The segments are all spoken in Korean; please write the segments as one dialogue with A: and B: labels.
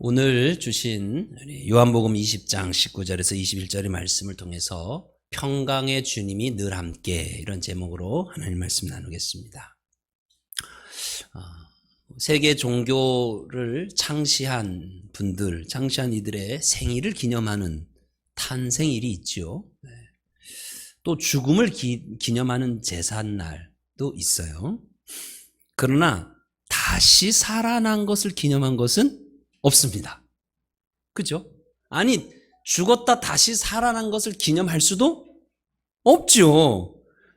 A: 오늘 주신 요한복음 20장 19절에서 21절의 말씀을 통해서 평강의 주님이 늘 함께, 이런 제목으로 하나님 말씀 나누겠습니다. 세계 종교를 창시한 분들, 창시한 이들의 생일을 기념하는 탄생일이 있죠. 또 죽음을 기념하는 제삿날도 있어요. 그러나 다시 살아난 것을 기념한 것은 없습니다. 그죠? 아니, 죽었다 다시 살아난 것을 기념할 수도 없죠.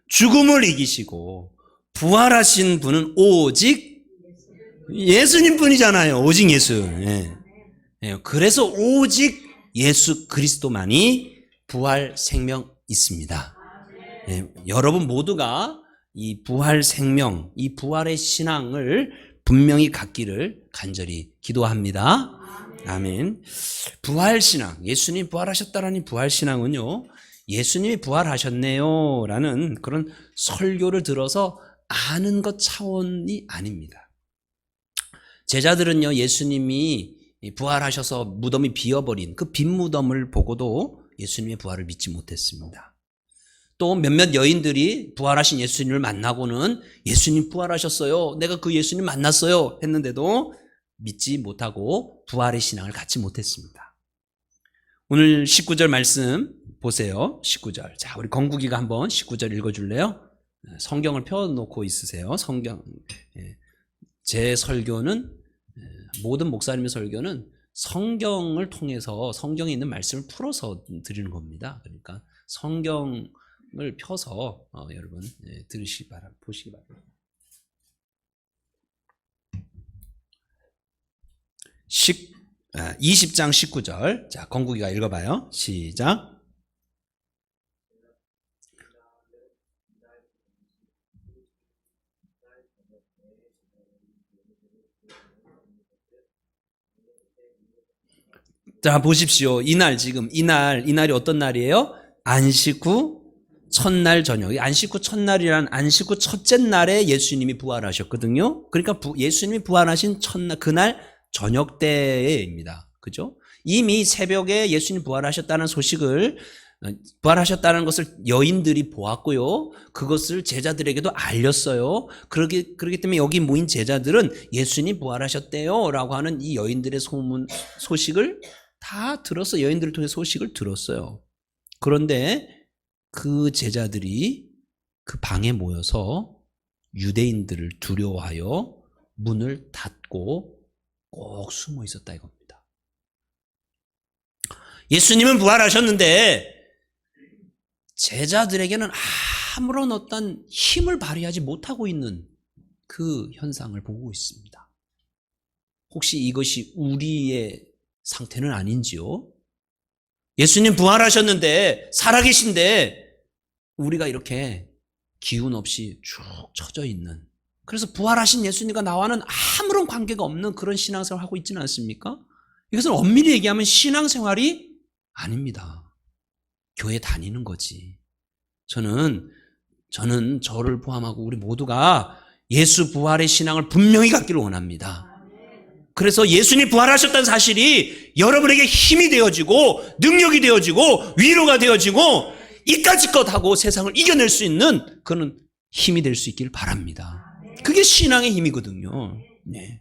A: 죽음을 이기시고 부활하신 분은 오직 예수님 뿐이잖아요. 오직 예수. 그래서 오직 예수 그리스도만이 부활 생명 있습니다. 여러분 모두가 이 부활 생명, 이 부활의 신앙을 분명히 갖기를 간절히 기도합니다. 아멘. 부활 신앙, 예수님 부활하셨다라는 부활 신앙은요, 예수님이 부활하셨네요 라는 그런 설교를 들어서 아는 것 차원이 아닙니다. 제자들은요, 예수님이 부활하셔서 무덤이 비어버린 그 빈 무덤을 보고도 예수님의 부활을 믿지 못했습니다. 또 몇몇 여인들이 부활하신 예수님을 만나고는 예수님 부활하셨어요, 내가 그 예수님 만났어요 했는데도 믿지 못하고 부활의 신앙을 갖지 못했습니다. 오늘 19절 말씀 보세요. 19절. 자, 우리 건국이가 한번 19절 읽어줄래요? 성경을 펴놓고 있으세요. 성경. 제 설교는, 모든 목사님의 설교는 성경을 통해서 성경에 있는 말씀을 풀어서 드리는 겁니다. 그러니까 성경을 펴서 여러분 들으시기 바랍니다. 보시기 바랍니다. 20장 19절. 자, 건국이가 읽어봐요. 시작. 자, 보십시오. 이날이 어떤 날이에요? 안식 후 첫날 저녁. 안식 후 첫날이란 안식 후 첫째 날에 예수님이 부활하셨거든요. 그러니까 예수님이 부활하신 첫날, 그날 저녁 때입니다. 그죠? 이미 새벽에 예수님 부활하셨다는 것을 여인들이 보았고요. 그것을 제자들에게도 알렸어요. 그렇기 때문에 여기 모인 제자들은 예수님 부활하셨대요 라고 하는 이 여인들의 소식을 다 들었어요. 여인들을 통해 소식을 들었어요. 그런데 그 제자들이 그 방에 모여서 유대인들을 두려워하여 문을 닫고 꼭 숨어 있었다 이겁니다. 예수님은 부활하셨는데 제자들에게는 아무런 어떤 힘을 발휘하지 못하고 있는 그 현상을 보고 있습니다. 혹시 이것이 우리의 상태는 아닌지요? 예수님 부활하셨는데, 살아계신데 우리가 이렇게 기운 없이 쭉 처져 있는, 그래서 부활하신 예수님과 나와는 아무런 관계가 없는 그런 신앙생활을 하고 있지는 않습니까? 이것은 엄밀히 얘기하면 신앙생활이 아닙니다. 교회 다니는 거지. 저는 저를 포함하고 우리 모두가 예수 부활의 신앙을 분명히 갖기를 원합니다. 그래서 예수님이 부활하셨다는 사실이 여러분에게 힘이 되어지고 능력이 되어지고 위로가 되어지고 이까짓것 하고 세상을 이겨낼 수 있는 그런 힘이 될 수 있길 바랍니다. 그게 신앙의 힘이거든요. 네.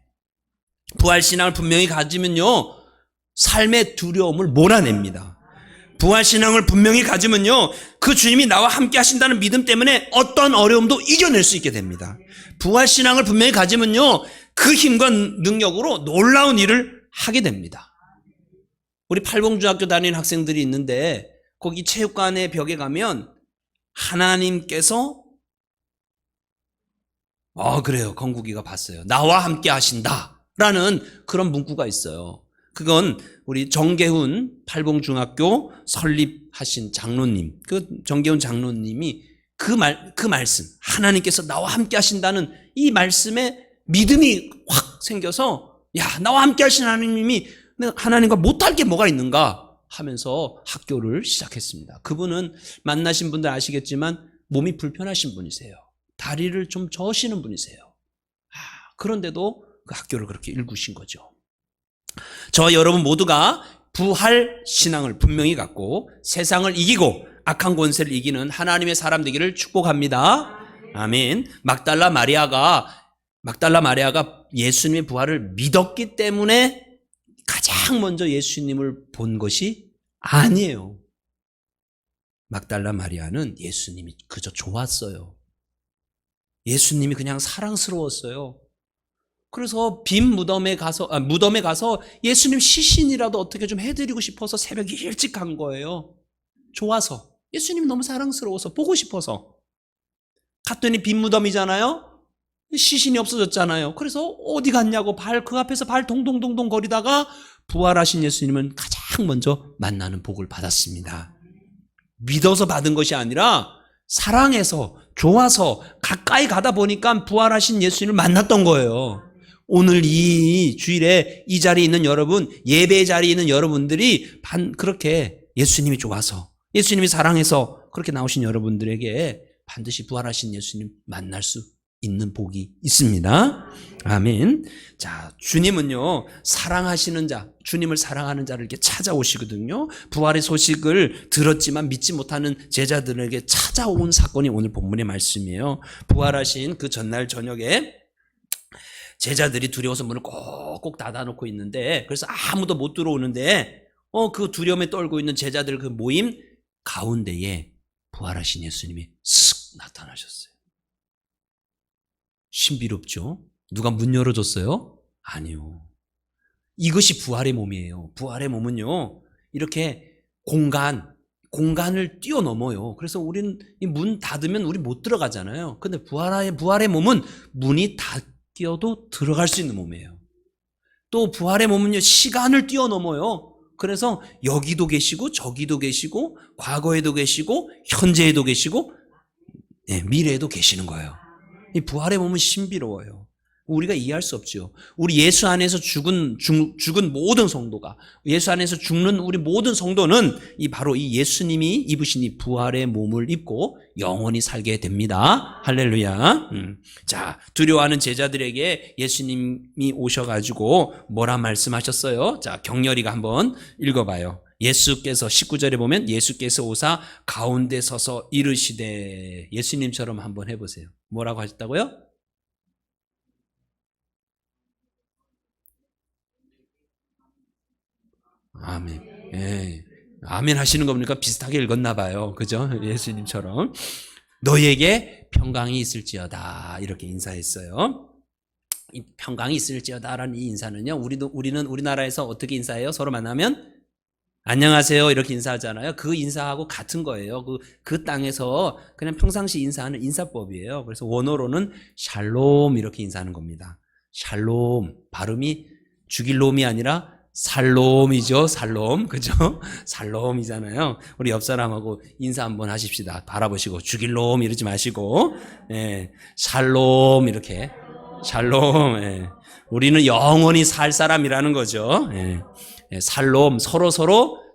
A: 부활신앙을 분명히 가지면요, 삶의 두려움을 몰아냅니다. 부활신앙을 분명히 가지면요, 그 주님이 나와 함께 하신다는 믿음 때문에 어떤 어려움도 이겨낼 수 있게 됩니다. 부활신앙을 분명히 가지면요, 그 힘과 능력으로 놀라운 일을 하게 됩니다. 우리 팔봉중학교 다니는 학생들이 있는데 거기 체육관의 벽에 가면 하나님께서 그래요. 건국이가 봤어요. 나와 함께 하신다라는 그런 문구가 있어요. 그건 우리 정계훈 팔봉중학교 설립하신 장로님, 그 정계훈 장로님이 그 말씀, 하나님께서 나와 함께 하신다는 이 말씀에 믿음이 확 생겨서, 야, 나와 함께 하신 하나님이 하나님과 못할 게 뭐가 있는가 하면서 학교를 시작했습니다. 그분은 만나신 분들 아시겠지만 몸이 불편하신 분이세요. 다리를 좀 저으시는 분이세요. 그런데도 그 학교를 그렇게 일구신 거죠. 저와 여러분 모두가 부활 신앙을 분명히 갖고 세상을 이기고 악한 권세를 이기는 하나님의 사람 되기를 축복합니다. 아멘. 막달라 마리아가 예수님의 부활을 믿었기 때문에 가장 먼저 예수님을 본 것이 아니에요. 막달라 마리아는 예수님이 그저 좋았어요. 예수님이 그냥 사랑스러웠어요. 그래서 빈 무덤에 가서 예수님 시신이라도 어떻게 좀 해드리고 싶어서 새벽에 일찍 간 거예요. 좋아서. 예수님이 너무 사랑스러워서 보고 싶어서. 갔더니 빈 무덤이잖아요. 시신이 없어졌잖아요. 그래서 어디 갔냐고 그 앞에서 발 동동동동 거리다가 부활하신 예수님은 가장 먼저 만나는 복을 받았습니다. 믿어서 받은 것이 아니라 사랑해서 좋아서 가까이 가다 보니까 부활하신 예수님을 만났던 거예요. 오늘 이 주일에 이 자리에 있는 여러분, 예배 자리에 있는 여러분들이 그렇게 예수님이 좋아서 예수님이 사랑해서 그렇게 나오신 여러분들에게 반드시 부활하신 예수님 만날 수 있는 복이 있습니다. 아멘. 자, 주님은요, 사랑하시는 자, 주님을 사랑하는 자를 이렇게 찾아오시거든요. 부활의 소식을 들었지만 믿지 못하는 제자들에게 찾아온 사건이 오늘 본문의 말씀이에요. 부활하신 그 전날 저녁에 제자들이 두려워서 문을 꼭꼭 닫아놓고 있는데, 그래서 아무도 못 들어오는데, 그 두려움에 떨고 있는 제자들 그 모임 가운데에 부활하신 예수님이 슥 나타나셨어요. 신비롭죠? 누가 문 열어줬어요? 아니요. 이것이 부활의 몸이에요. 부활의 몸은요, 이렇게 공간을 뛰어넘어요. 그래서 우리는 이 문 닫으면 우리 못 들어가잖아요. 근데 부활의 몸은 문이 닫혀도 들어갈 수 있는 몸이에요. 또 부활의 몸은요, 시간을 뛰어넘어요. 그래서 여기도 계시고 저기도 계시고 과거에도 계시고 현재에도 계시고 미래에도 계시는 거예요. 이 부활의 몸은 신비로워요. 우리가 이해할 수 없죠. 우리 예수 안에서 죽은 모든 성도가, 예수 안에서 죽는 우리 모든 성도는 바로 이 예수님이 입으신 이 부활의 몸을 입고 영원히 살게 됩니다. 할렐루야. 자, 두려워하는 제자들에게 예수님이 오셔가지고 뭐라 말씀하셨어요? 자, 경렬이가 한번 읽어봐요. 예수께서 19절에 보면 예수께서 오사 가운데 서서 이르시되, 예수님처럼 한번 해보세요. 뭐라고 하셨다고요? 아멘. 예. 아멘 하시는 거 보니까 비슷하게 읽었나 봐요. 그죠? 예수님처럼. 너희에게 평강이 있을지어다. 이렇게 인사했어요. 이 평강이 있을지어다라는 이 인사는요, 우리는 우리나라에서 어떻게 인사해요? 서로 만나면 안녕하세요 이렇게 인사하잖아요. 그 인사하고 같은 거예요. 그 땅에서 그냥 평상시 인사하는 인사법이에요. 그래서 원어로는 샬롬 이렇게 인사하는 겁니다. 샬롬, 발음이 죽일 놈이 아니라 살롬이죠. 살롬, 그죠? 살롬이잖아요. 우리 옆 사람하고 인사 한번 하십시다. 바라보시고 죽일 놈 이러지 마시고, 샬롬 이렇게, 샬롬. 우리는 영원히 살 사람이라는 거죠. 살롬, 서로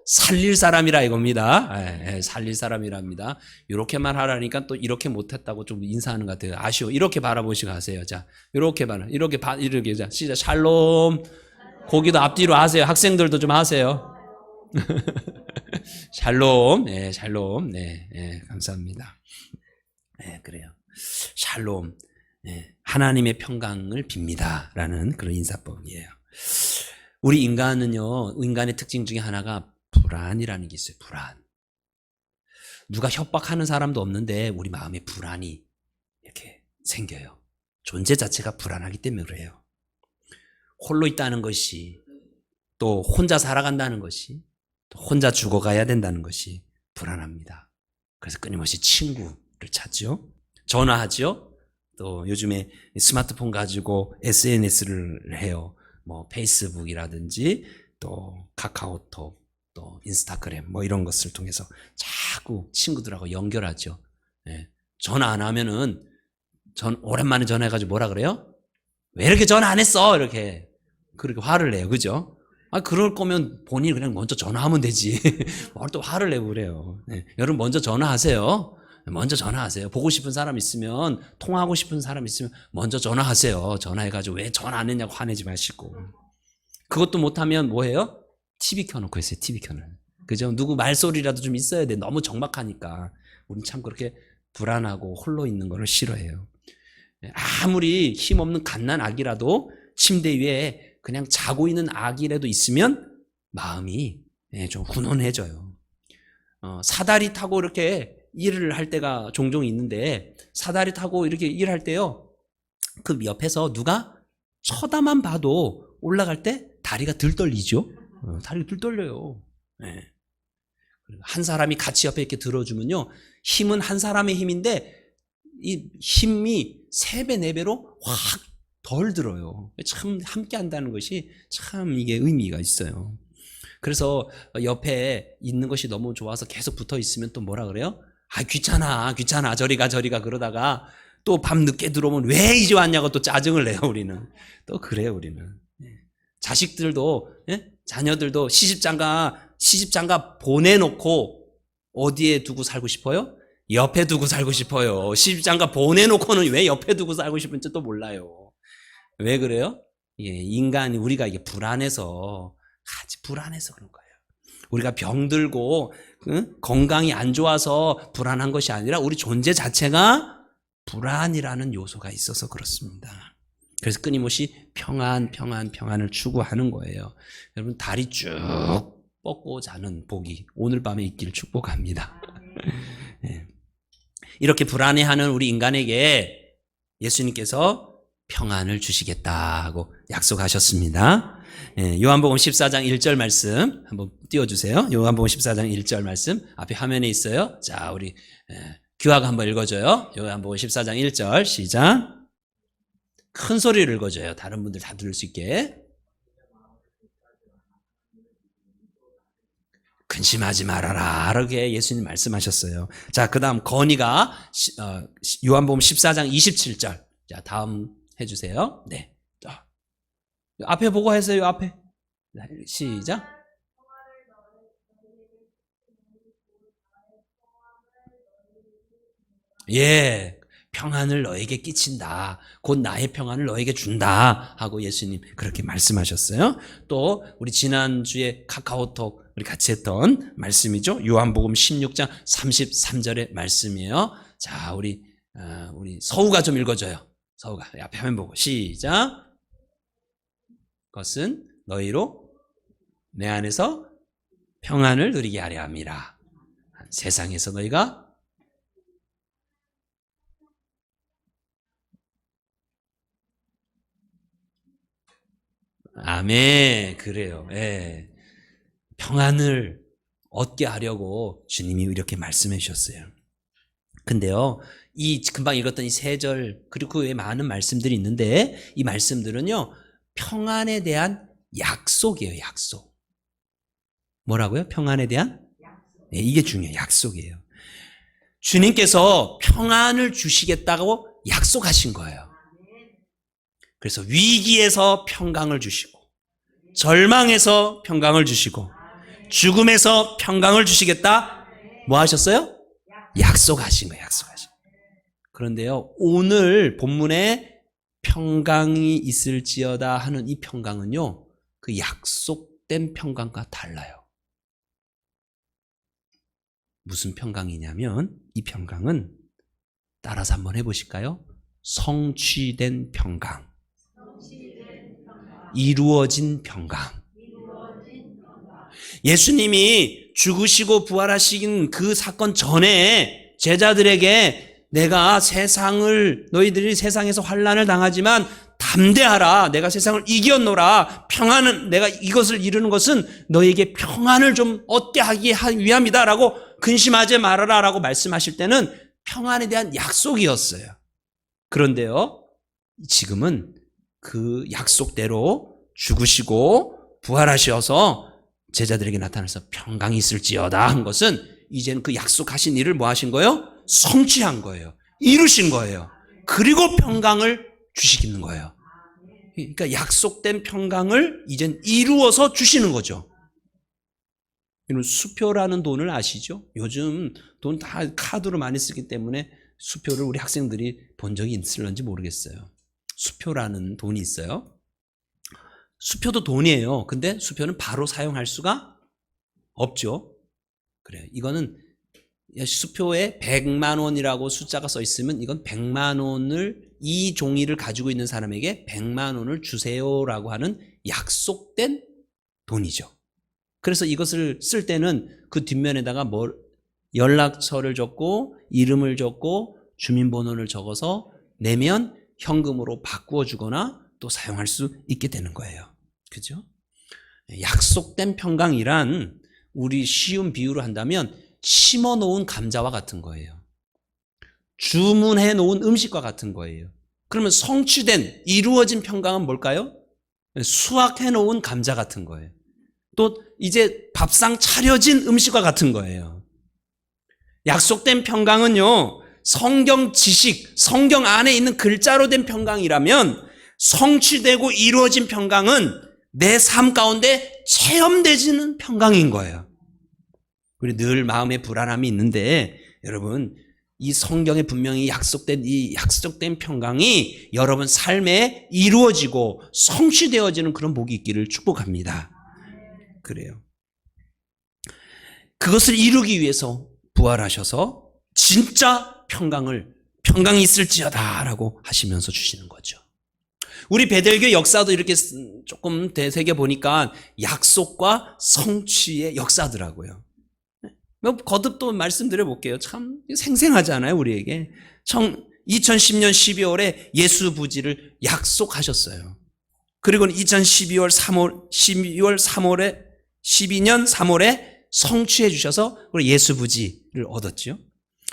A: 살릴 사람이라 이겁니다. 살릴 사람이랍니다. 이렇게만 하라니까 또 이렇게 못했다고 좀 인사하는 것 같아요. 아쉬워. 이렇게 바라보시고 하세요. 자, 이렇게 자, 시작. 샬롬. 거기도 앞뒤로 하세요. 학생들도 좀 하세요. 샬롬. 샬롬. 감사합니다. 그래요. 샬롬. 하나님의 평강을 빕니다. 라는 그런 인사법이에요. 우리 인간의 특징 중에 하나가 불안이라는 게 있어요. 불안. 누가 협박하는 사람도 없는데 우리 마음에 불안이 이렇게 생겨요. 존재 자체가 불안하기 때문에 그래요. 홀로 있다는 것이, 또 혼자 살아간다는 것이, 또 혼자 죽어가야 된다는 것이 불안합니다. 그래서 끊임없이 친구를 찾죠. 전화하죠. 또 요즘에 스마트폰 가지고 SNS를 해요. 뭐 페이스북이라든지 또 카카오톡, 또 인스타그램 뭐 이런 것을 통해서 자꾸 친구들하고 연결하죠. 전화 안 하면은 오랜만에 전화해가지고 뭐라 그래요? 왜 이렇게 전화 안 했어? 이렇게 그렇게 화를 내요. 그죠? 그럴 거면 본인이 그냥 먼저 전화하면 되지. 뭘 또 화를 내고 그래요. 여러분 먼저 전화하세요. 먼저 전화하세요. 보고 싶은 사람 있으면, 통화하고 싶은 사람 있으면 먼저 전화하세요. 전화해가지고 왜 전화 안 했냐고 화내지 마시고. 그것도 못하면 뭐해요? TV 켜놓고 있어요. TV 켜놓고. 그죠? 누구 말소리라도 좀 있어야 돼. 너무 적막하니까. 우린 참 그렇게 불안하고 홀로 있는 거를 싫어해요. 아무리 힘없는 갓난 아기라도 침대 위에 그냥 자고 있는 아기라도 있으면 마음이 좀 훈훈해져요. 사다리 타고 이렇게 일을 할 때가 종종 있는데, 사다리 타고 이렇게 일할 때요, 그 옆에서 누가 쳐다만 봐도 올라갈 때 다리가 들 떨리죠. 다리가 들 떨려요. 한 사람이 같이 옆에 이렇게 들어주면요, 힘은 한 사람의 힘인데 이 힘이 3배, 4배로 확 덜 들어요. 참 함께 한다는 것이 참 이게 의미가 있어요. 그래서 옆에 있는 것이 너무 좋아서 계속 붙어 있으면 또 뭐라 그래요? 아, 귀찮아 저리 가 그러다가 또 밤 늦게 들어오면 왜 이제 왔냐고 또 짜증을 내요. 우리는 또 그래요. 우리는 자식들도, 자녀들도 시집장가 보내놓고 어디에 두고 살고 싶어요? 옆에 두고 살고 싶어요. 시집장가 보내놓고는 왜 옆에 두고 살고 싶은지 또 몰라요. 왜 그래요? 인간이, 우리가 이게 불안해서 그런 거예요. 우리가 병들고 건강이 안 좋아서 불안한 것이 아니라 우리 존재 자체가 불안이라는 요소가 있어서 그렇습니다. 그래서 끊임없이 평안을 추구하는 거예요. 여러분, 다리 쭉 뻗고 자는 복이 오늘 밤에 있기를 축복합니다. 이렇게 불안해하는 우리 인간에게 예수님께서 평안을 주시겠다고 약속하셨습니다. 요한복음 14장 1절 말씀 한번 띄워주세요. 요한복음 14장 1절 말씀 앞에 화면에 있어요. 자, 우리 규화가 한번 읽어줘요. 요한복음 14장 1절 시작. 큰 소리를 읽어줘요. 다른 분들 다 들을 수 있게. 근심하지 말아라, 이렇게 예수님 말씀하셨어요. 자, 그 다음 건이가 요한복음 14장 27절. 자, 다음 해주세요. 네. 자, 앞에 보고 하세요. 앞에. 시작. 예, 평안을 너에게 끼친다. 곧 나의 평안을 너에게 준다 하고 예수님 그렇게 말씀하셨어요. 또 우리 지난주에 카카오톡 우리 같이 했던 말씀이죠. 요한복음 16장 33절의 말씀이에요. 자, 우리 서우가 좀 읽어줘요. 서우가 앞에 화면 보고 시작. 그것은 너희로 내 안에서 평안을 누리게 하려 함이라. 세상에서 너희가 아멘. 그래요. 예. 평안을 얻게 하려고 주님이 이렇게 말씀해 주셨어요. 근데요, 이 금방 읽었던 이 3절 그리고 그 외에 많은 말씀들이 있는데 이 말씀들은요, 평안에 대한 약속이에요. 약속. 뭐라고요? 평안에 대한? 네, 이게 중요해요. 약속이에요. 주님께서 평안을 주시겠다고 약속하신 거예요. 그래서 위기에서 평강을 주시고, 절망에서 평강을 주시고, 죽음에서 평강을 주시겠다. 뭐 하셨어요? 약속하신 거예요. 약속하신 거예요. 그런데요, 오늘 본문에 평강이 있을지어다 하는 이 평강은요, 그 약속된 평강과 달라요. 무슨 평강이냐면 이 평강은 따라서 한번 해보실까요? 성취된 평강, 이루어진 평강. 예수님이 죽으시고 부활하신 그 사건 전에 제자들에게 내가 너희들이 세상에서 환난을 당하지만 담대하라, 내가 세상을 이겼노라, 평안은 내가 이것을 이루는 것은 너희에게 평안을 좀 얻게 하기 위함이다 라고 근심하지 말아라 라고 말씀하실 때는 평안에 대한 약속이었어요. 그런데요, 지금은 그 약속대로 죽으시고 부활하셔서 제자들에게 나타나서 평강이 있을지어다 한 것은 이제는 그 약속하신 일을 뭐 하신 거예요? 성취한 거예요. 이루신 거예요. 그리고 평강을 주시는 거예요. 그러니까 약속된 평강을 이젠 이루어서 주시는 거죠. 수표라는 돈을 아시죠? 요즘 돈 다 카드로 많이 쓰기 때문에 수표를 우리 학생들이 본 적이 있을런지 모르겠어요. 수표라는 돈이 있어요. 수표도 돈이에요. 근데 수표는 바로 사용할 수가 없죠. 그래요. 이거는 수표에 100만 원이라고 숫자가 써 있으면 이건 100만 원을 이 종이를 가지고 있는 사람에게 100만 원을 주세요라고 하는 약속된 돈이죠. 그래서 이것을 쓸 때는 그 뒷면에다가 연락처를 적고 이름을 적고 주민번호를 적어서 내면 현금으로 바꾸어 주거나 또 사용할 수 있게 되는 거예요. 그죠? 약속된 평강이란 우리 쉬운 비유로 한다면 심어 놓은 감자와 같은 거예요. 주문해 놓은 음식과 같은 거예요. 그러면 성취된 이루어진 평강은 뭘까요? 수확해 놓은 감자 같은 거예요. 또 이제 밥상 차려진 음식과 같은 거예요. 약속된 평강은요, 성경 지식, 성경 안에 있는 글자로 된 평강이라면 성취되고 이루어진 평강은 내 삶 가운데 체험되지는 평강인 거예요. 우리 늘 마음에 불안함이 있는데 여러분, 이 성경에 분명히 약속된 이 약속된 평강이 여러분 삶에 이루어지고 성취되어지는 그런 복이 있기를 축복합니다. 그래요. 그것을 이루기 위해서 부활하셔서 진짜 평강이 있을지어다라고 하시면서 주시는 거죠. 우리 베델교회 역사도 이렇게 조금 되새겨 보니까 약속과 성취의 역사더라고요. 거듭 또 말씀드려 볼게요. 참 생생하잖아요, 우리에게. 2010년 12월에 예수 부지를 약속하셨어요. 그리고 2012년 3월에 성취해 주셔서 예수 부지를 얻었죠.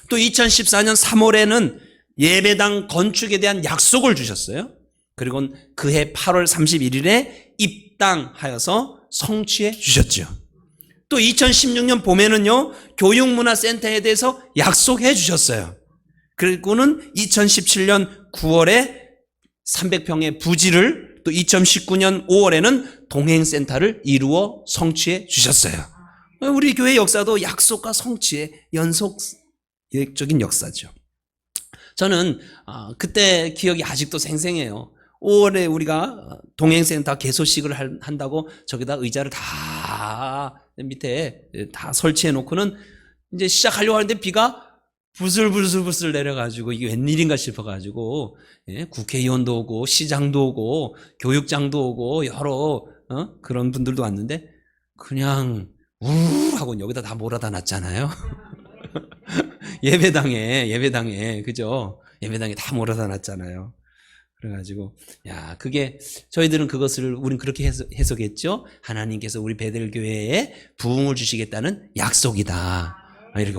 A: 또 2014년 3월에는 예배당 건축에 대한 약속을 주셨어요. 그리고 그해 8월 31일에 입당하여서 성취해 주셨죠. 또 2016년 봄에는요, 교육문화센터에 대해서 약속해 주셨어요. 그리고는 2017년 9월에 300평의 부지를, 또 2019년 5월에는 동행센터를 이루어 성취해 주셨어요. 우리 교회 역사도 약속과 성취의 연속적인 역사죠. 저는 그때 기억이 아직도 생생해요. 5월에 우리가 동행센터 개소식을 한다고 저기다 의자를 다 밑에 다 설치해 놓고는 이제 시작하려고 하는데 비가 부슬부슬부슬 내려가지고 이게 웬일인가 싶어가지고, 국회의원도 오고 시장도 오고 교육장도 오고 여러 그런 분들도 왔는데 그냥 하고 여기다 다 몰아다 놨잖아요. 예배당에 그죠? 예배당에 다 몰아다 놨잖아요. 그래가지고 그게 저희들은 우린 그렇게 해석했죠. 하나님께서 우리 베델교회에 부흥을 주시겠다는 약속이다. 이렇게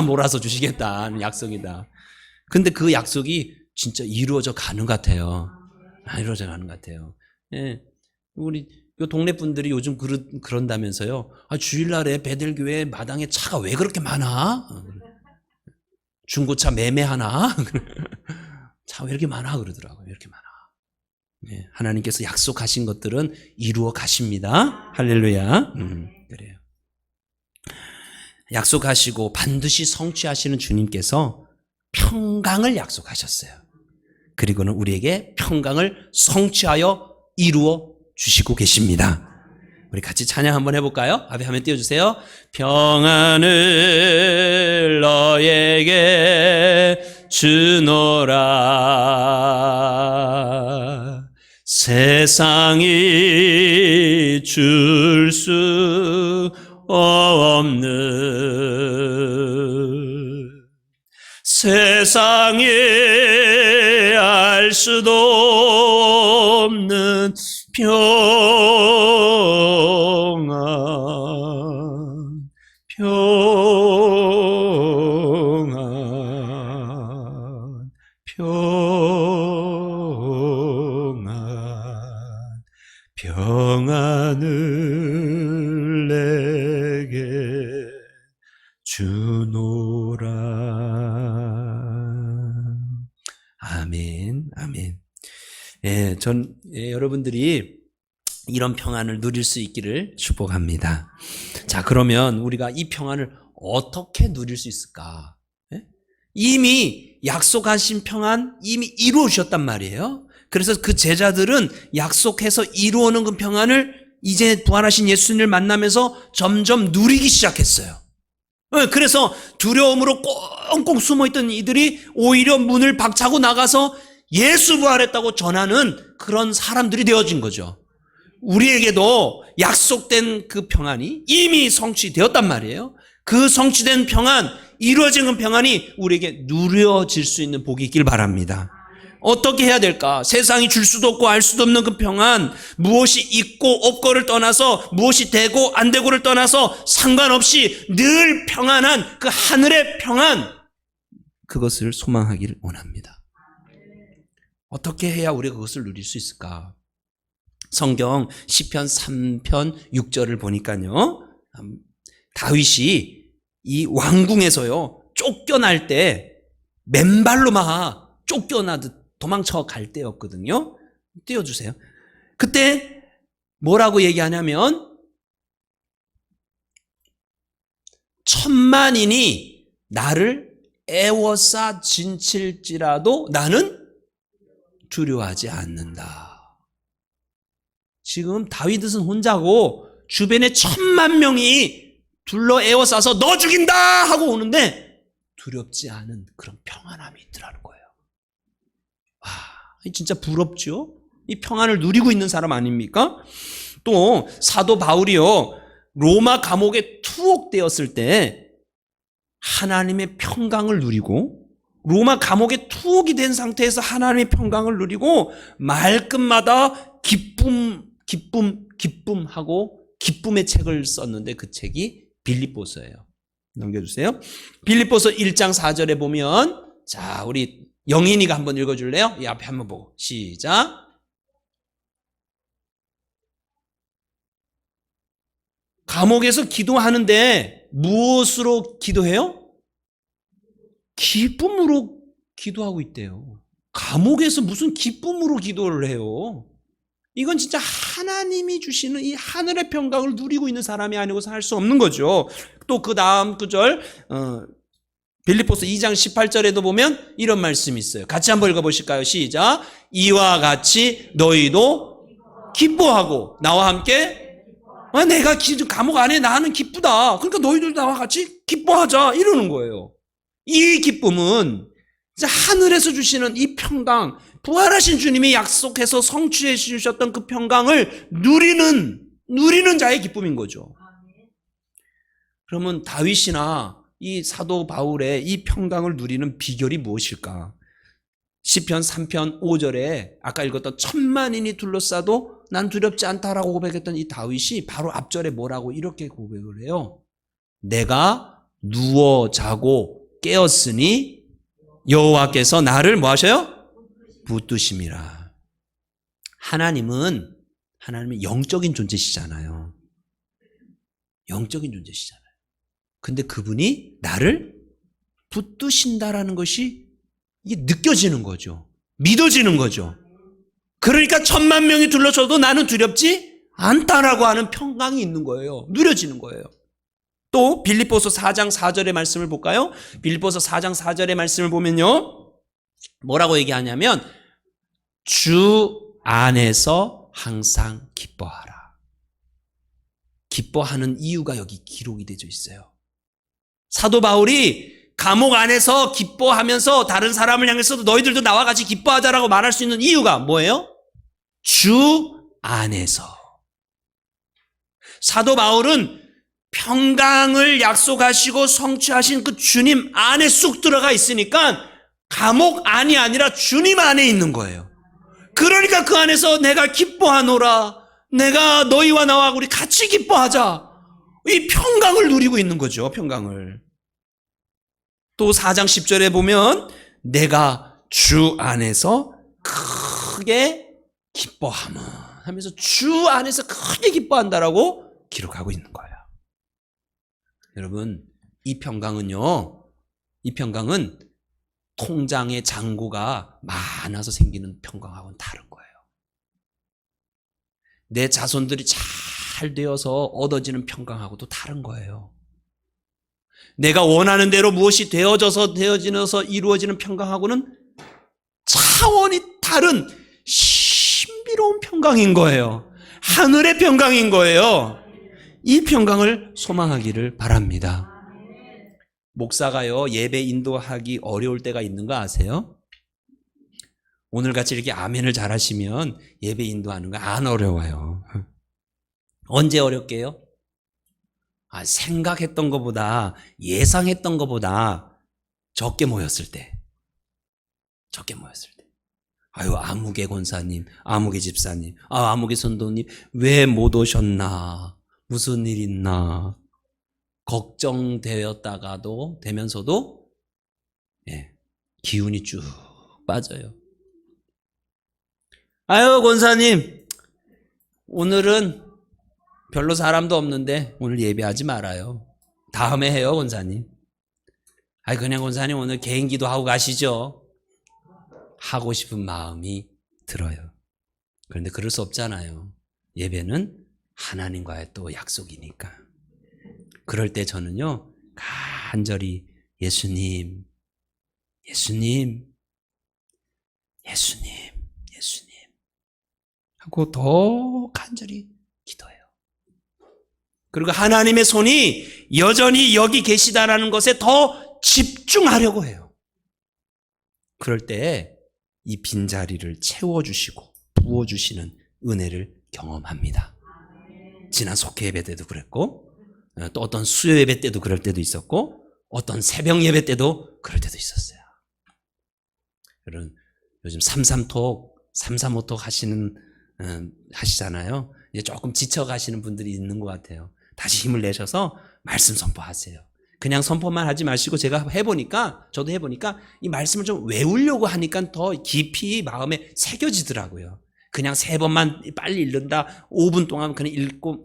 A: 몰아서 주시겠다는 약속이다. 근데 그 약속이 진짜 이루어져 가는 것 같아요. 이루어져 가는 것 같아요. 우리 요 동네 분들이 요즘 그런다면서요. 주일날에 베델교회 마당에 차가 왜 그렇게 많아? 중고차 매매하나? 차 왜 이렇게 많아? 그러더라고요. 이렇게 많아. 하나님께서 약속하신 것들은 이루어 가십니다. 할렐루야. 그래요. 약속하시고 반드시 성취하시는 주님께서 평강을 약속하셨어요. 그리고는 우리에게 평강을 성취하여 이루어 주시고 계십니다. 우리 같이 찬양 한번 해볼까요? 앞에 화면 띄워주세요. 평안을 너에게 주노라. 세상이 줄 수 없는, 세상에 알 수도 없는 평안을 내게 주노라. 아멘, 아멘. 여러분들이 이런 평안을 누릴 수 있기를 축복합니다. 자, 그러면 우리가 이 평안을 어떻게 누릴 수 있을까? 이미 약속하신 평안 이미 이루어주셨단 말이에요. 그래서 그 제자들은 약속해서 이루어오는 그 평안을 이제 부활하신 예수님을 만나면서 점점 누리기 시작했어요. 그래서 두려움으로 꽁꽁 숨어있던 이들이 오히려 문을 박차고 나가서 예수 부활했다고 전하는 그런 사람들이 되어진 거죠. 우리에게도 약속된 그 평안이 이미 성취되었단 말이에요. 그 성취된 평안, 이루어진 그 평안이 우리에게 누려질 수 있는 복이 있길 바랍니다. 어떻게 해야 될까? 세상이 줄 수도 없고 알 수도 없는 그 평안, 무엇이 있고 없고를 떠나서, 무엇이 되고 안 되고를 떠나서 상관없이 늘 평안한 그 하늘의 평안, 그것을 소망하기를 원합니다. 어떻게 해야 우리가 그것을 누릴 수 있을까? 성경 시편 3편 6절을 보니까요, 다윗이 이 왕궁에서요 쫓겨날 때 맨발로 막 쫓겨나듯 도망쳐 갈 때였거든요. 띄워주세요. 그때 뭐라고 얘기하냐면, 천만인이 나를 애워싸 진칠지라도 나는 두려워하지 않는다. 지금 다윗은 혼자고 주변에 1,000만 명이 둘러 에워싸서 너 죽인다 하고 오는데 두렵지 않은 그런 평안함이 있더라는 거예요. 와, 진짜 부럽죠? 이 평안을 누리고 있는 사람 아닙니까? 또 사도 바울이요, 로마 감옥에 투옥되었을 때 하나님의 평강을 누리고, 로마 감옥에 투옥이 된 상태에서 하나님의 평강을 누리고 말끝마다 기쁨하고 기쁨의 책을 썼는데 그 책이 빌립보서예요. 넘겨주세요. 빌립보서 1장 4절에 보면, 자, 우리 영인이가 한번 읽어줄래요? 이 앞에 한번 보고 시작. 감옥에서 기도하는데 무엇으로 기도해요? 기쁨으로 기도하고 있대요. 감옥에서 무슨 기쁨으로 기도를 해요? 이건 진짜 하나님이 주시는 이 하늘의 평강을 누리고 있는 사람이 아니고서 할 수 없는 거죠. 또 그 다음 구절, 빌립보서 2장 18절에도 보면 이런 말씀이 있어요. 같이 한번 읽어보실까요? 시작. 이와 같이 너희도 기뻐하고 나와 함께, 내가 감옥 안에 나는 기쁘다, 그러니까 너희들 나와 같이 기뻐하자, 이러는 거예요. 이 기쁨은 하늘에서 주시는 이 평강, 부활하신 주님이 약속해서 성취해 주셨던 그 평강을 누리는 자의 기쁨인 거죠. 그러면 다윗이나 이 사도 바울의 이 평강을 누리는 비결이 무엇일까? 시편 3편 5절에 아까 읽었던 1,000만인이 둘러싸도 난 두렵지 않다라고 고백했던 이 다윗이 바로 앞절에 뭐라고 이렇게 고백을 해요. 내가 누워 자고 깨었으니 여호와께서 나를 뭐 하셔요? 붙드심이라. 하나님은 영적인 존재시잖아요. 영적인 존재시잖아요. 근데 그분이 나를 붙드신다라는 것이 이게 느껴지는 거죠. 믿어지는 거죠. 그러니까 1,000만 명이 둘러쳐도 나는 두렵지 않다라고 하는 평강이 있는 거예요. 누려지는 거예요. 또 빌립보서 4장 4절의 말씀을 볼까요? 빌립보서 4장 4절의 말씀을 보면요, 뭐라고 얘기하냐면 주 안에서 항상 기뻐하라. 기뻐하는 이유가 여기 기록이 되어 있어요. 사도 바울이 감옥 안에서 기뻐하면서 다른 사람을 향해서도 너희들도 나와 같이 기뻐하자라고 말할 수 있는 이유가 뭐예요? 주 안에서. 사도 바울은 평강을 약속하시고 성취하신 그 주님 안에 쑥 들어가 있으니까 감옥 안이 아니라 주님 안에 있는 거예요. 그러니까 그 안에서 내가 기뻐하노라, 내가 너희와 나와 우리 같이 기뻐하자, 이 평강을 누리고 있는 거죠. 평강을. 또 4장 10절에 보면 내가 주 안에서 크게 기뻐함은 하면서 주 안에서 크게 기뻐한다라고 기록하고 있는 거예요. 여러분, 이 평강은 통장에 잔고가 많아서 생기는 평강하고는 다른 거예요. 내 자손들이 잘 되어서 얻어지는 평강하고도 다른 거예요. 내가 원하는 대로 무엇이 되어져서 이루어지는 평강하고는 차원이 다른 신비로운 평강인 거예요. 하늘의 평강인 거예요. 이 평강을 소망하기를 바랍니다. 목사가요, 예배 인도하기 어려울 때가 있는 거 아세요? 오늘같이 이렇게 아멘을 잘하시면 예배 인도하는 거 안 어려워요. 언제 어렵게요? 생각했던 것보다, 예상했던 것보다 적게 모였을 때. 아유, 아무개 권사님, 아무개 집사님, 아무개 선도님, 왜 못 오셨나? 무슨 일 있나? 되면서도, 기운이 쭉 빠져요. 아유, 권사님, 오늘은 별로 사람도 없는데 오늘 예배하지 말아요. 다음에 해요, 권사님. 그냥 권사님 오늘 개인 기도하고 가시죠. 하고 싶은 마음이 들어요. 그런데 그럴 수 없잖아요. 예배는 하나님과의 또 약속이니까. 그럴 때 저는요, 간절히 예수님 하고 더 간절히 기도해요. 그리고 하나님의 손이 여전히 여기 계시다라는 것에 더 집중하려고 해요. 그럴 때 이 빈자리를 채워주시고 부어주시는 은혜를 경험합니다. 지난 속회 예배 때도 그랬고, 또 어떤 수요 예배 때도 그럴 때도 있었고, 어떤 새벽 예배 때도 그럴 때도 있었어요. 여러분, 요즘 335톡 하시잖아요. 이제 조금 지쳐가시는 분들이 있는 것 같아요. 다시 힘을 내셔서 말씀 선포하세요. 그냥 선포만 하지 마시고, 저도 해보니까 이 말씀을 좀 외우려고 하니까 더 깊이 마음에 새겨지더라고요. 그냥 3번만 빨리 읽는다, 5분 동안 그냥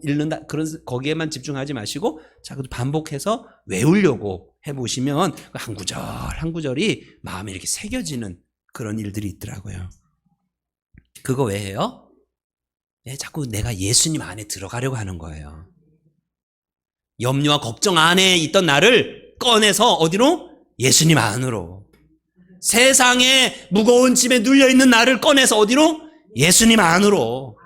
A: 읽는다, 거기에만 집중하지 마시고, 자꾸 반복해서 외우려고 해보시면 한 구절 한 구절이 마음에 이렇게 새겨지는 그런 일들이 있더라고요. 그거 왜 해요? 자꾸 내가 예수님 안에 들어가려고 하는 거예요. 염려와 걱정 안에 있던 나를 꺼내서 어디로? 예수님 안으로. 세상에 무거운 짐에 눌려있는 나를 꺼내서 어디로? 예수님 안으로.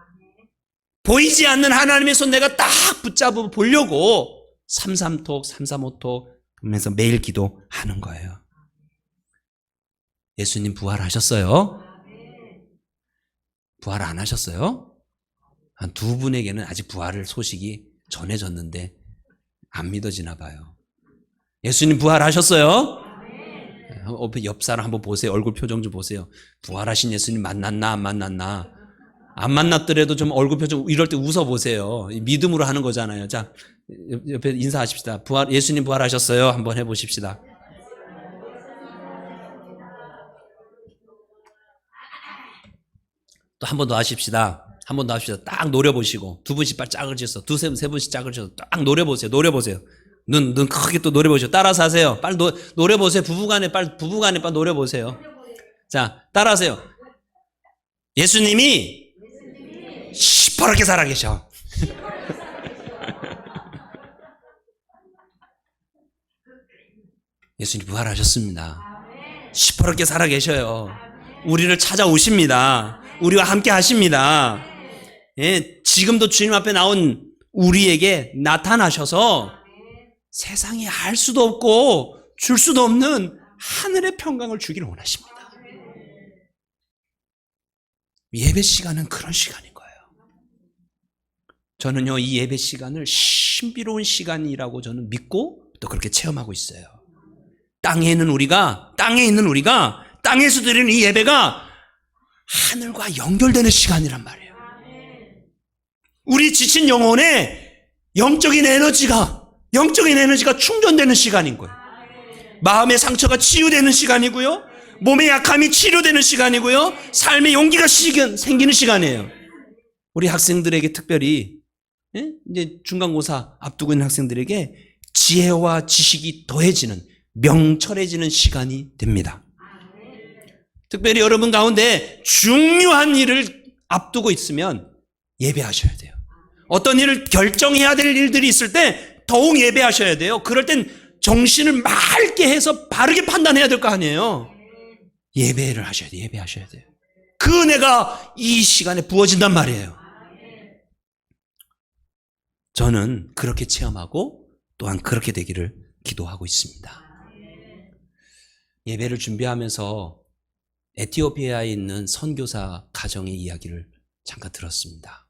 A: 보이지 않는 하나님의 손 내가 딱 붙잡아 보려고 335톡, 335톡 하면서 매일 기도하는 거예요. 예수님 부활하셨어요? 부활 안 하셨어요? 한 2분에게는 아직 부활을 소식이 전해졌는데 안 믿어지나 봐요. 예수님 부활하셨어요? 옆 사람 한번 보세요. 얼굴 표정 좀 보세요. 부활하신 예수님 만났나 안 만났나? 안 만났더라도 좀 얼굴 표정 이럴 때 웃어보세요. 믿음으로 하는 거잖아요. 자, 옆에 인사하십시다. 예수님 부활하셨어요? 한번 해보십시다. 또 한 번 더 하십시다. 한 번 더 합시다. 딱 노려보시고 2분씩 빨리 짝을 지어서 2-3분씩 짝을 지어서 딱 노려보세요. 눈 크게 또 노려보시고 따라서 하세요. 빨리 노려보세요. 부부간에 빨리 노려보세요. 자, 따라하세요. 예수님이 시퍼렇게 살아계셔. 예수님 부활하셨습니다. 시퍼렇게 살아계셔요. 우리를 찾아오십니다. 우리와 함께 하십니다. 지금도 주님 앞에 나온 우리에게 나타나셔서 세상에 알 수도 없고 줄 수도 없는 하늘의 평강을 주기를 원하십니다. 예배 시간은 그런 시간인 거예요. 저는요, 이 예배 시간을 신비로운 시간이라고 저는 믿고 또 그렇게 체험하고 있어요. 땅에 있는 우리가 땅에서 드리는 이 예배가 하늘과 연결되는 시간이란 말이에요. 우리 지친 영혼에 영적인 에너지가 충전되는 시간인 거예요. 마음의 상처가 치유되는 시간이고요. 몸의 약함이 치료되는 시간이고요. 삶의 용기가 생기는 시간이에요. 우리 학생들에게 특별히 이제 중간고사 앞두고 있는 학생들에게 지혜와 지식이 더해지는 명철해지는 시간이 됩니다. 특별히 여러분 가운데 중요한 일을 앞두고 있으면 예배하셔야 돼요. 어떤 일을 결정해야 될 일들이 있을 때 더욱 예배하셔야 돼요. 그럴 땐 정신을 맑게 해서 바르게 판단해야 될 거 아니에요. 예배하셔야 돼요. 그 은혜가 이 시간에 부어진단 말이에요. 저는 그렇게 체험하고 또한 그렇게 되기를 기도하고 있습니다. 예배를 준비하면서 에티오피아에 있는 선교사 가정의 이야기를 잠깐 들었습니다.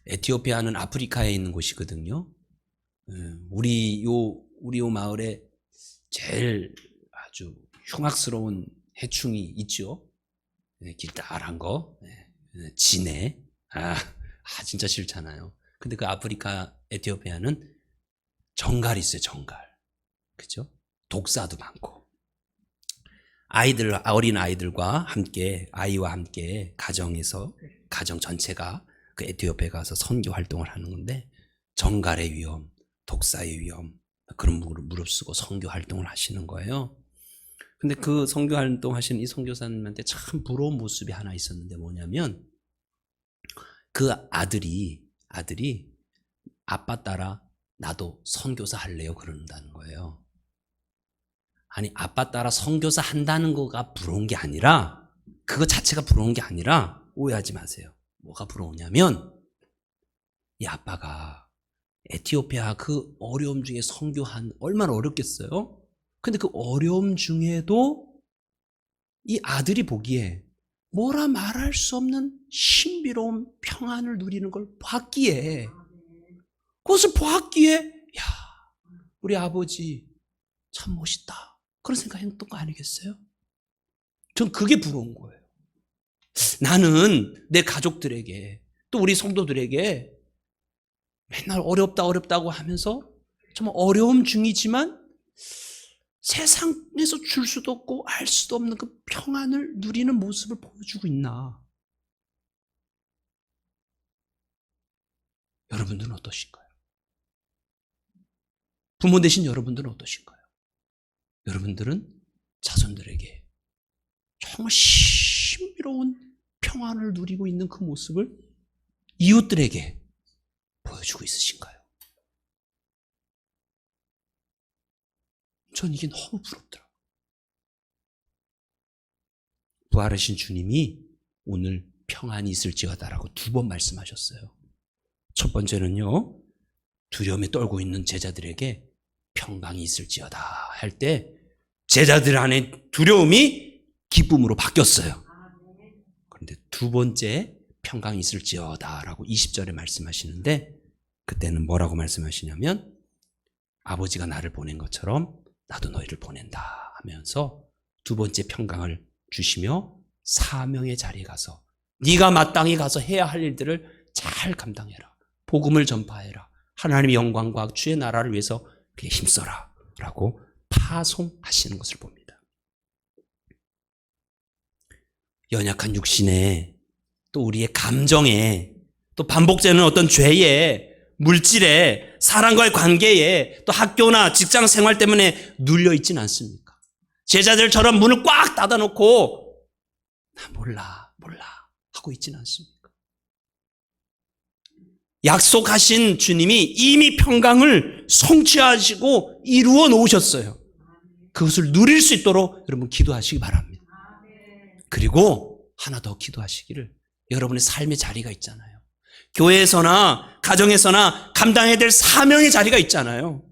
A: 에티오피아는 아프리카에 있는 곳이거든요. 우리 요 마을에 제일 아주 흉악스러운 해충이 있죠. 길다란 거, 진해. 진짜 싫잖아요. 근데 그 아프리카 에티오피아는 정갈이 있어요, 정갈. 그죠? 독사도 많고. 어린 아이들과 함께, 아이와 함께 가정 전체가 그 에티오피아에 가서 선교 활동을 하는 건데, 정갈의 위험, 독사의 위험, 그런 무릅쓰고 선교 활동을 하시는 거예요. 근데 그 선교 활동 하시는 이 선교사님한테 참 부러운 모습이 하나 있었는데 뭐냐면, 그 아들이 아빠 따라 나도 선교사 할래요 그런다는 거예요. 아니, 아빠 따라 선교사 한다는 거가 부러운 게 아니라, 그거 자체가 부러운 게 아니라, 오해하지 마세요. 뭐가 부러우냐면, 이 아빠가 에티오피아 그 어려움 중에 선교한, 얼마나 어렵겠어요? 근데 그 어려움 중에도 이 아들이 보기에 뭐라 말할 수 없는 신비로운 평안을 누리는 걸 봤기에, 그것을 보았기에, 야, 우리 아버지 참 멋있다. 그런 생각했던 거 아니겠어요? 전 그게 부러운 거예요. 나는 내 가족들에게, 또 우리 성도들에게 맨날 어렵다고 하면서 정말 어려움 중이지만 세상에서 줄 수도 없고 알 수도 없는 그 평안을 누리는 모습을 보여주고 있나? 여러분들은 어떠신가요? 부모 되신 여러분들은 어떠신가요? 여러분들은 자손들에게 정말 신비로운 평안을 누리고 있는 그 모습을 이웃들에게 보여주고 있으신가요? 전 이게 너무 부럽더라고요. 부활하신 주님이 오늘 평안이 있을지어다라고 2번 말씀하셨어요. 첫 번째는요, 두려움에 떨고 있는 제자들에게 평강이 있을지어다 할 때 제자들 안에 두려움이 기쁨으로 바뀌었어요. 그런데 2번째 평강이 있을지어다 라고 20절에 말씀하시는데, 그때는 뭐라고 말씀하시냐면, 아버지가 나를 보낸 것처럼 나도 너희를 보낸다 하면서 2번째 평강을 주시며 사명의 자리에 가서 네가 마땅히 가서 해야 할 일들을 잘 감당해라. 복음을 전파해라. 하나님의 영광과 주의 나라를 위해서 힘써라 라고 파송하시는 것을 봅니다. 연약한 육신에, 또 우리의 감정에, 또 반복되는 어떤 죄에, 물질에, 사람과의 관계에, 또 학교나 직장 생활 때문에 눌려있지는 않습니까? 제자들처럼 문을 꽉 닫아놓고 나 몰라 하고 있지는 않습니까? 약속하신 주님이 이미 평강을 성취하시고 이루어 놓으셨어요. 그것을 누릴 수 있도록 여러분 기도하시기 바랍니다. 그리고 하나 더 기도하시기를, 여러분의 삶의 자리가 있잖아요. 교회에서나 가정에서나 감당해야 될 사명의 자리가 있잖아요.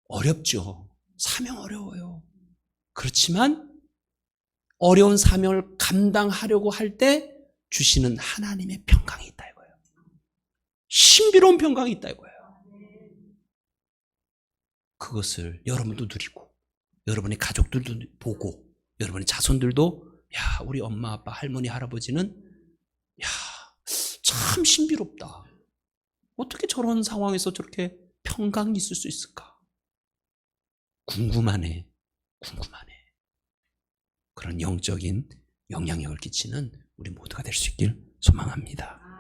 A: 어렵죠. 사명 어려워요. 그렇지만 어려운 사명을 감당하려고 할 때 주시는 하나님의 평강이 있다 이거예요. 신비로운 평강이 있다 이거예요. 그것을 여러분도 누리고, 여러분의 가족들도 보고, 여러분의 자손들도, 야, 우리 엄마, 아빠, 할머니, 할아버지는 야, 참 신비롭다. 어떻게 저런 상황에서 저렇게 평강이 있을 수 있을까? 궁금하네. 그런 영적인 영향력을 끼치는 우리 모두가 될 수 있길 소망합니다.